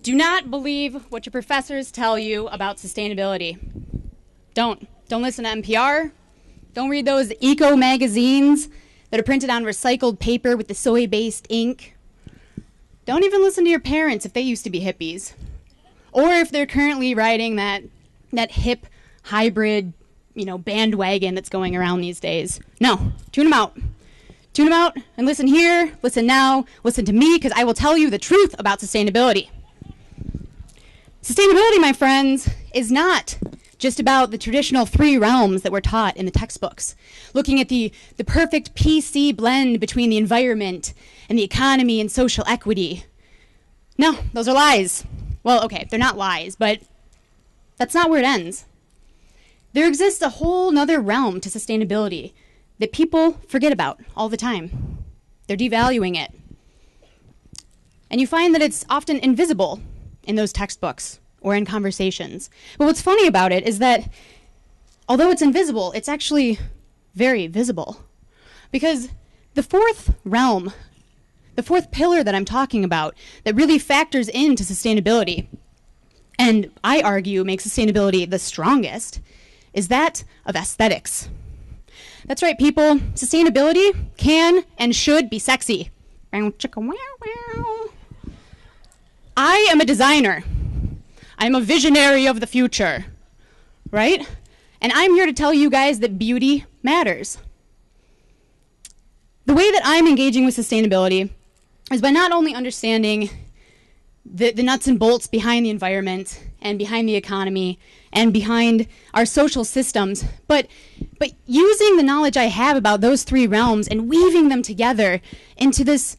Do not believe what your professors tell you about sustainability. Don't listen to NPR. Don't read those eco magazines that are printed on recycled paper with the soy-based ink. Don't even listen to your parents if they used to be hippies. Or if they're currently riding that hip hybrid, bandwagon that's going around these days. No, tune them out. Tune them out and listen here, listen now, listen to me, because I will tell you the truth about sustainability. Sustainability, my friends, is not just about the traditional 3 realms that we're taught in the textbooks, looking at the perfect PC blend between the environment and the economy and social equity. No, those are lies. Well, okay, they're not lies, but that's not where it ends. There exists a whole nother realm to sustainability that people forget about all the time. They're devaluing it. And you find that it's often invisible in those textbooks or in conversations. But what's funny about it is that although it's invisible, it's actually very visible. Because the 4th realm, the 4th pillar that I'm talking about that really factors into sustainability, and I argue makes sustainability the strongest, is that of aesthetics. That's right, people. Sustainability can and should be sexy. I am a designer. I'm a visionary of the future, right? And I'm here to tell you guys that beauty matters. The way that I'm engaging with sustainability is by not only understanding the nuts and bolts behind the environment and behind the economy and behind our social systems, but using the knowledge I have about those 3 realms and weaving them together into this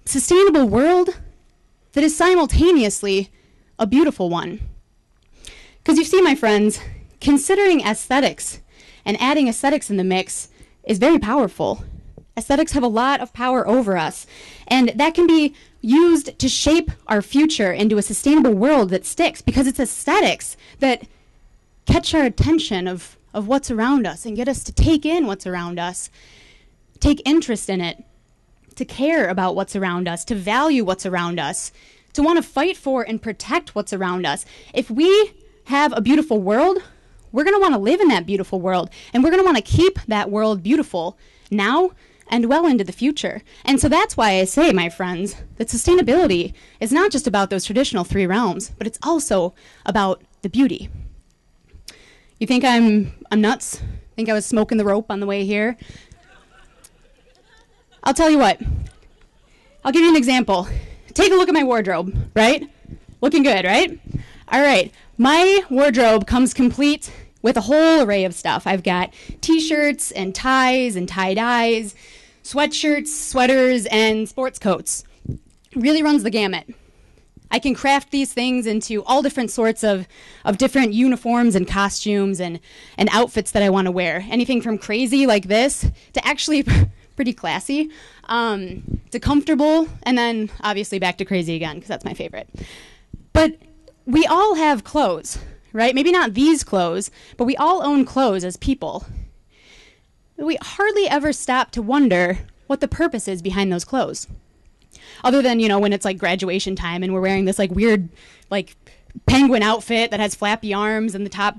sustainable world that is simultaneously a beautiful one. Because you see, my friends, considering aesthetics and adding aesthetics in the mix is very powerful. Aesthetics have a lot of power over us, and that can be used to shape our future into a sustainable world that sticks, because it's aesthetics that catch our attention of what's around us and get us to take in what's around us, take interest in it, to care about what's around us, to value what's around us, to want to fight for and protect what's around us. If we have a beautiful world, we're going to want to live in that beautiful world, and we're going to want to keep that world beautiful now and well into the future. And so that's why I say, my friends, that sustainability is not just about those traditional 3 realms, but it's also about the beauty. You think I'm nuts? Think I was smoking the rope on the way here? I'll tell you what. I'll give you an example. Take a look at my wardrobe, right? Looking good, right? All right. My wardrobe comes complete with a whole array of stuff. I've got t-shirts and ties and tie-dyes, sweatshirts, sweaters, and sports coats. Really runs the gamut. I can craft these things into all different sorts of different uniforms and costumes and outfits that I want to wear. Anything from crazy like this to actually pretty classy, to comfortable, and then obviously back to crazy again, because that's my favorite. But we all have clothes, right? Maybe not these clothes, but we all own clothes as people. We hardly ever stop to wonder what the purpose is behind those clothes. Other than, when it's like graduation time and we're wearing this like weird like penguin outfit that has flappy arms and the top,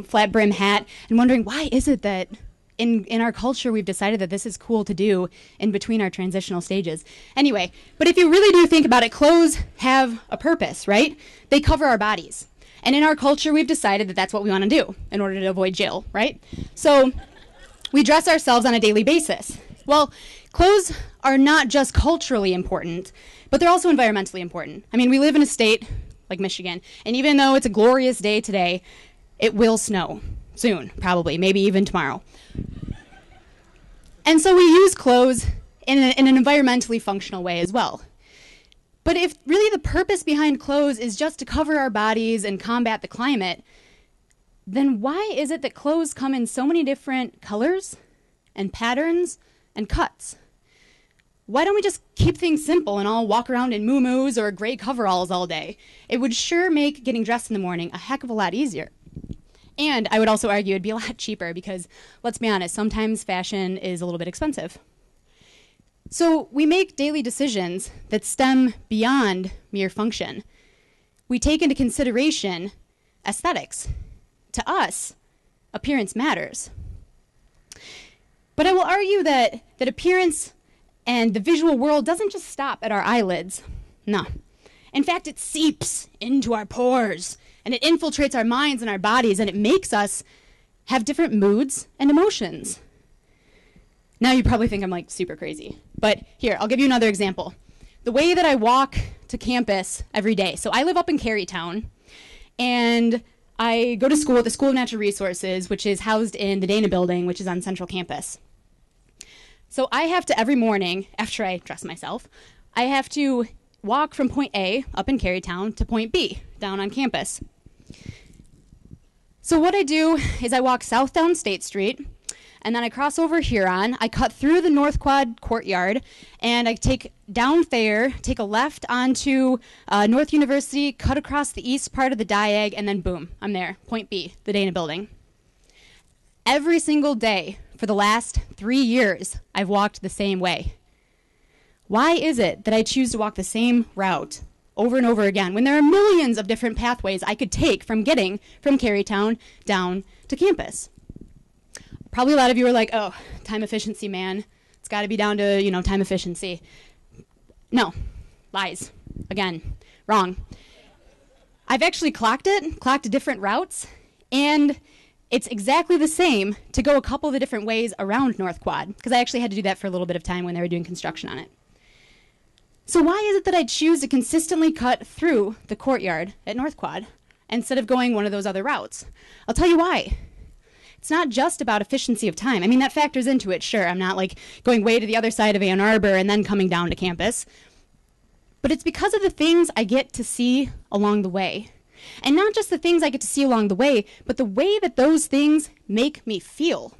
flat brim hat, and wondering why is it that in our culture we've decided that this is cool to do in between our transitional stages. Anyway, but if you really do think about it, clothes have a purpose, right? They cover our bodies. And in our culture we've decided that that's what we want to do in order to avoid jail, right? So we dress ourselves on a daily basis. Well, clothes are not just culturally important, but they're also environmentally important. I mean, we live in a state like Michigan, and even though it's a glorious day today, it will snow soon, probably, maybe even tomorrow. And so we use clothes in an environmentally functional way as well. But if really the purpose behind clothes is just to cover our bodies and combat the climate, then why is it that clothes come in so many different colors and patterns and cuts? Why don't we just keep things simple and all walk around in muumuus or gray coveralls all day? It would sure make getting dressed in the morning a heck of a lot easier. And I would also argue it'd be a lot cheaper because, let's be honest, sometimes fashion is a little bit expensive. So we make daily decisions that stem beyond mere function. we take into consideration aesthetics. To us, appearance matters. But I will argue that appearance and the visual world doesn't just stop at our eyelids. No. In fact, it seeps into our pores, and it infiltrates our minds and our bodies, and it makes us have different moods and emotions. Now you probably think I'm like super crazy, but here, I'll give you another example. The way that I walk to campus every day. So I live up in Carytown, and I go to school at the School of Natural Resources, which is housed in the Dana building, which is on Central Campus. So I have to, every morning, after I dress myself, I have to walk from point A, up in Carytown, to point B, down on campus. So what I do is I walk south down State Street, and then I cross over Huron, I cut through the North Quad courtyard, and I take down Thayer, take a left onto North University, cut across the east part of the diag, and then boom, I'm there, point B, the Dana building. Every single day for the last 3 years, I've walked the same way. Why is it that I choose to walk the same route over and over again when there are millions of different pathways I could take from getting from Carytown down to campus? Probably a lot of you are like, oh, time efficiency, man. It's got to be down to, time efficiency. No, lies. Again, wrong. I've actually clocked different routes, and it's exactly the same to go a couple of the different ways around North Quad, because I actually had to do that for a little bit of time when they were doing construction on it. So why is it that I choose to consistently cut through the courtyard at North Quad instead of going one of those other routes? I'll tell you why. It's not just about efficiency of time. I mean, that factors into it, sure. I'm not like going way to the other side of Ann Arbor and then coming down to campus. But it's because of the things I get to see along the way. And not just the things I get to see along the way, but the way that those things make me feel.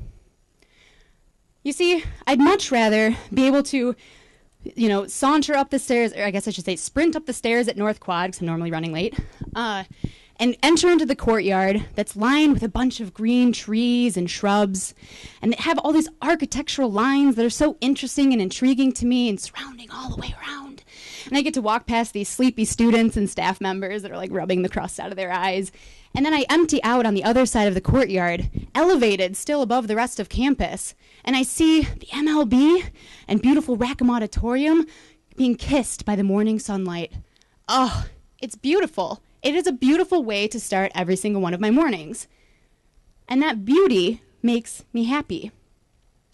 You see, I'd much rather be able to, saunter up the stairs, or I guess I should say sprint up the stairs at North Quad, because I'm normally running late, and enter into the courtyard that's lined with a bunch of green trees and shrubs, and they have all these architectural lines that are so interesting and intriguing to me and surrounding all the way around. And I get to walk past these sleepy students and staff members that are like rubbing the crust out of their eyes. And then I empty out on the other side of the courtyard, elevated still above the rest of campus, and I see the MLB and beautiful Rackham Auditorium being kissed by the morning sunlight. Oh, it's beautiful. It is a beautiful way to start every single one of my mornings. And that beauty makes me happy.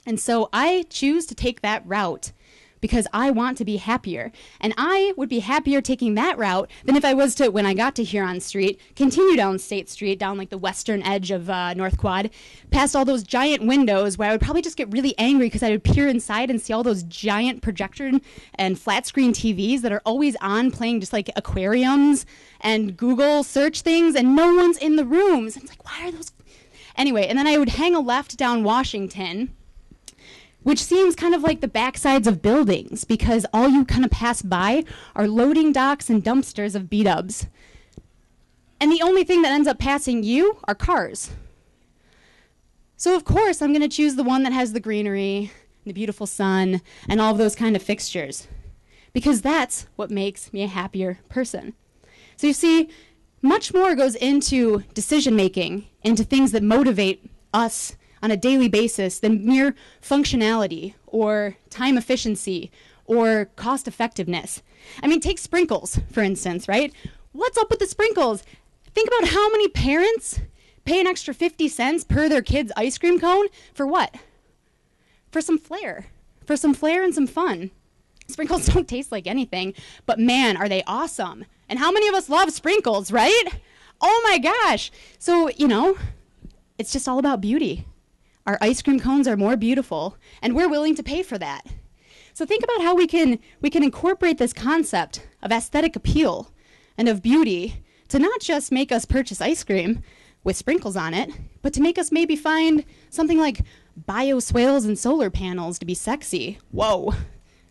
And so I choose to take that route because I want to be happier. And I would be happier taking that route than if I was to, when I got to Huron Street, continue down State Street, down like the western edge of North Quad, past all those giant windows where I would probably just get really angry because I would peer inside and see all those giant projector and flat screen TVs that are always on playing just like aquariums and Google search things, and no one's in the rooms. And it's like, why are those? Anyway, and then I would hang a left down Washington, which seems kind of like the backsides of buildings because all you kind of pass by are loading docks and dumpsters of B-dubs. And the only thing that ends up passing you are cars. So of course I'm going to choose the one that has the greenery, the beautiful sun, and all of those kind of fixtures, because that's what makes me a happier person. So you see, much more goes into decision making, into things that motivate us on a daily basis than mere functionality or time efficiency or cost effectiveness. I mean, take sprinkles, for instance, right? What's up with the sprinkles? Think about how many parents pay an extra 50 cents per their kid's ice cream cone for what? For some flair. For some flair and some fun. Sprinkles don't taste like anything, but man, are they awesome. And how many of us love sprinkles, right? Oh my gosh. So, it's just all about beauty. Our ice cream cones are more beautiful, and we're willing to pay for that. So think about how we can incorporate this concept of aesthetic appeal and of beauty to not just make us purchase ice cream with sprinkles on it, but to make us maybe find something like bioswales and solar panels to be sexy. Whoa,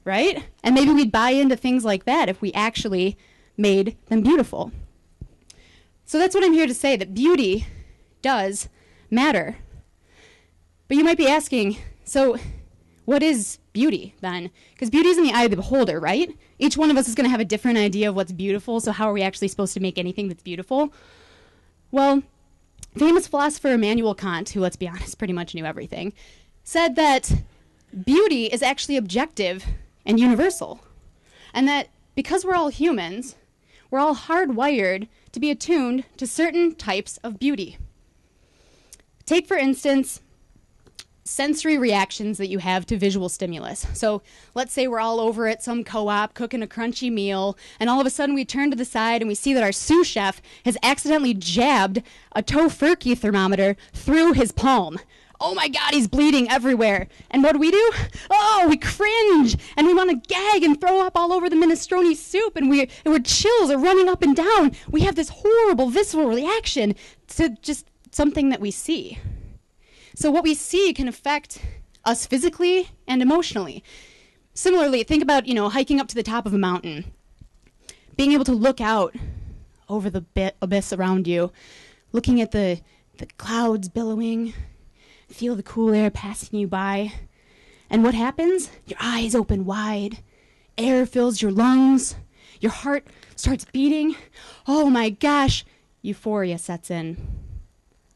right? And maybe we'd buy into things like that if we actually made them beautiful. So that's what I'm here to say, that beauty does matter. But you might be asking, so what is beauty then? Because beauty is in the eye of the beholder, right? Each one of us is going to have a different idea of what's beautiful, so how are we actually supposed to make anything that's beautiful? Well, famous philosopher Immanuel Kant, who, let's be honest, pretty much knew everything, said that beauty is actually objective and universal. And that because we're all humans, we're all hardwired to be attuned to certain types of beauty. Take, for instance, sensory reactions that you have to visual stimulus. So let's say we're all over at some co-op cooking a crunchy meal, and all of a sudden we turn to the side and we see that our sous chef has accidentally jabbed a tofurkey thermometer through his palm. Oh my God, he's bleeding everywhere. And what do? Oh, we cringe, and we want to gag and throw up all over the minestrone soup, and our chills are running up and down. We have this horrible visceral reaction to just something that we see. So what we see can affect us physically and emotionally. Similarly, think about, hiking up to the top of a mountain. Being able to look out over the abyss around you, looking at the clouds billowing, feel the cool air passing you by. And what happens? Your eyes open wide. Air fills your lungs. Your heart starts beating. Oh my gosh, euphoria sets in.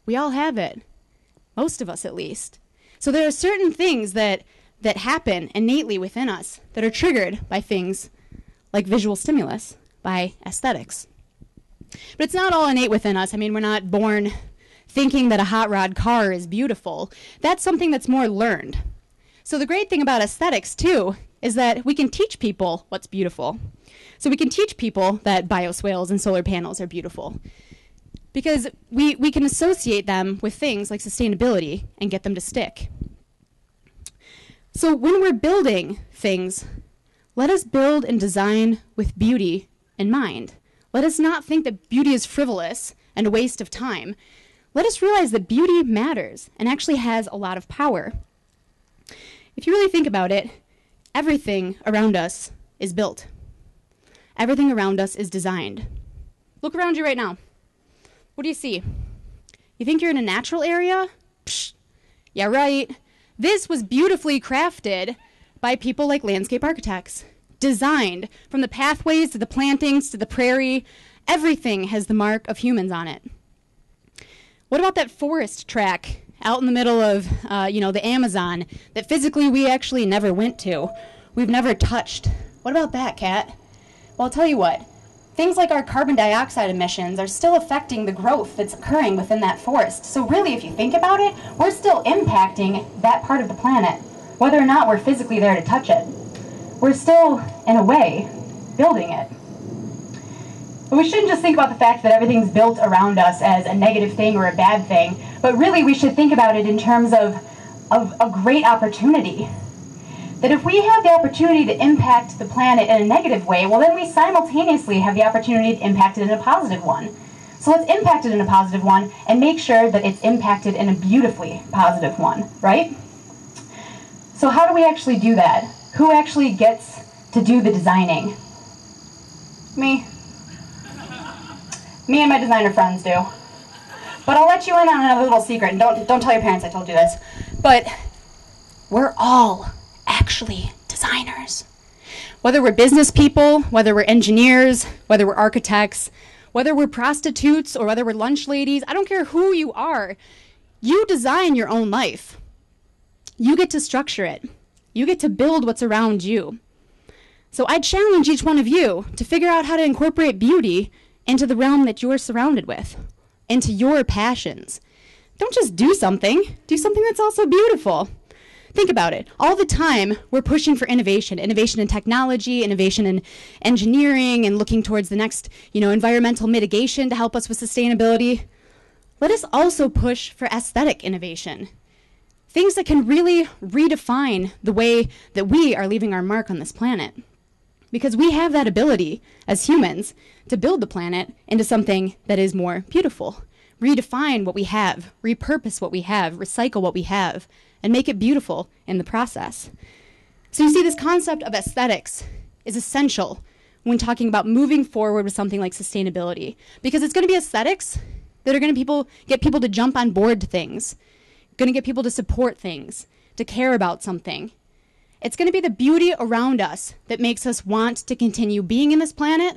We all have it. Most of us, at least. So there are certain things that happen innately within us that are triggered by things like visual stimulus, by aesthetics. But it's not all innate within us. I mean, we're not born thinking that a hot rod car is beautiful. That's something that's more learned. So the great thing about aesthetics, too, is that we can teach people what's beautiful. So we can teach people that bioswales and solar panels are beautiful. Because we can associate them with things like sustainability and get them to stick. So when we're building things, let us build and design with beauty in mind. Let us not think that beauty is frivolous and a waste of time. Let us realize that beauty matters and actually has a lot of power. If you really think about it, everything around us is built. Everything around us is designed. Look around you right now. What do you see? You think you're in a natural area? Psh, yeah, right. This was beautifully crafted by people like landscape architects. Designed from the pathways to the plantings to the prairie. Everything has the mark of humans on it. What about that forest track out in the middle of, the Amazon that physically we actually never went to? We've never touched. What about that, Kat? Well, I'll tell you what. Things like our carbon dioxide emissions are still affecting the growth that's occurring within that forest. So really, if you think about it, we're still impacting that part of the planet, whether or not we're physically there to touch it. We're still, in a way, building it. But we shouldn't just think about the fact that everything's built around us as a negative thing or a bad thing, but really we should think about it in terms of a great opportunity. That if we have the opportunity to impact the planet in a negative way, well then we simultaneously have the opportunity to impact it in a positive one. So let's impact it in a positive one and make sure that it's impacted in a beautifully positive one, right? So how do we actually do that? Who actually gets to do the designing? Me. Me and my designer friends do. But I'll let you in on another little secret, and don't tell your parents I told you this. But we're all actually designers. Whether we're business people, whether we're engineers, whether we're architects, whether we're prostitutes or whether we're lunch ladies, I don't care who you are, you design your own life. You get to structure it. You get to build what's around you. So I challenge each one of you to figure out how to incorporate beauty into the realm that you're surrounded with, into your passions. Don't just do something that's also beautiful. Think about it. All the time, we're pushing for innovation in technology, innovation in engineering, and looking towards the next, environmental mitigation to help us with sustainability. Let us also push for aesthetic innovation. Things that can really redefine the way that we are leaving our mark on this planet. Because we have that ability as humans to build the planet into something that is more beautiful. Redefine what we have, repurpose what we have, recycle what we have, and make it beautiful in the process. So you see, this concept of aesthetics is essential when talking about moving forward with something like sustainability, because it's going to be aesthetics that are going to get people to jump on board to things, going to get people to support things, to care about something. It's going to be the beauty around us that makes us want to continue being in this planet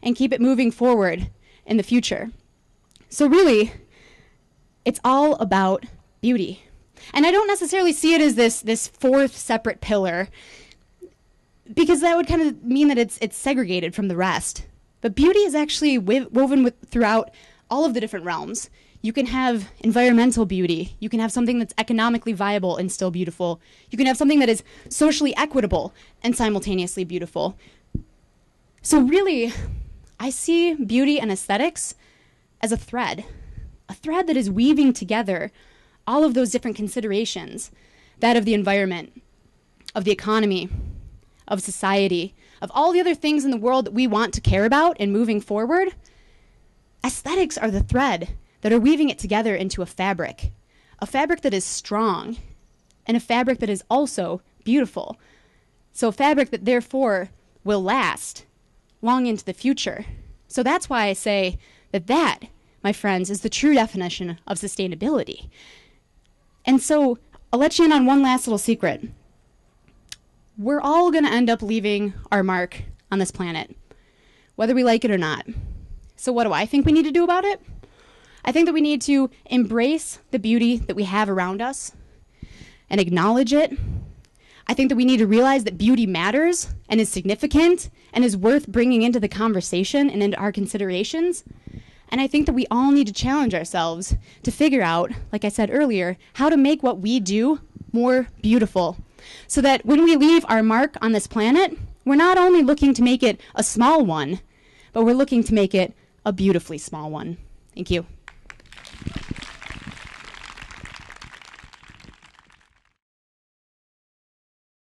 and keep it moving forward in the future. So really, it's all about beauty. And I don't necessarily see it as this fourth separate pillar, because that would kind of mean that it's segregated from the rest. But beauty is actually woven throughout all of the different realms. You can have environmental beauty. You can have something that's economically viable and still beautiful. You can have something that is socially equitable and simultaneously beautiful. So really, I see beauty and aesthetics as a thread that is weaving together all of those different considerations, that of the environment, of the economy, of society, of all the other things in the world that we want to care about and moving forward. Aesthetics are the thread that are weaving it together into a fabric that is strong, and a fabric that is also beautiful. So a fabric that therefore will last long into the future. So that's why I say that, my friends, is the true definition of sustainability. And so I'll let you in on one last little secret. We're all going to end up leaving our mark on this planet, whether we like it or not. So what do I think we need to do about it? I think that we need to embrace the beauty that we have around us and acknowledge it. I think that we need to realize that beauty matters and is significant and is worth bringing into the conversation and into our considerations. And I think that we all need to challenge ourselves to figure out, like I said earlier, how to make what we do more beautiful, so that when we leave our mark on this planet, we're not only looking to make it a small one, but we're looking to make it a beautifully small one. Thank you.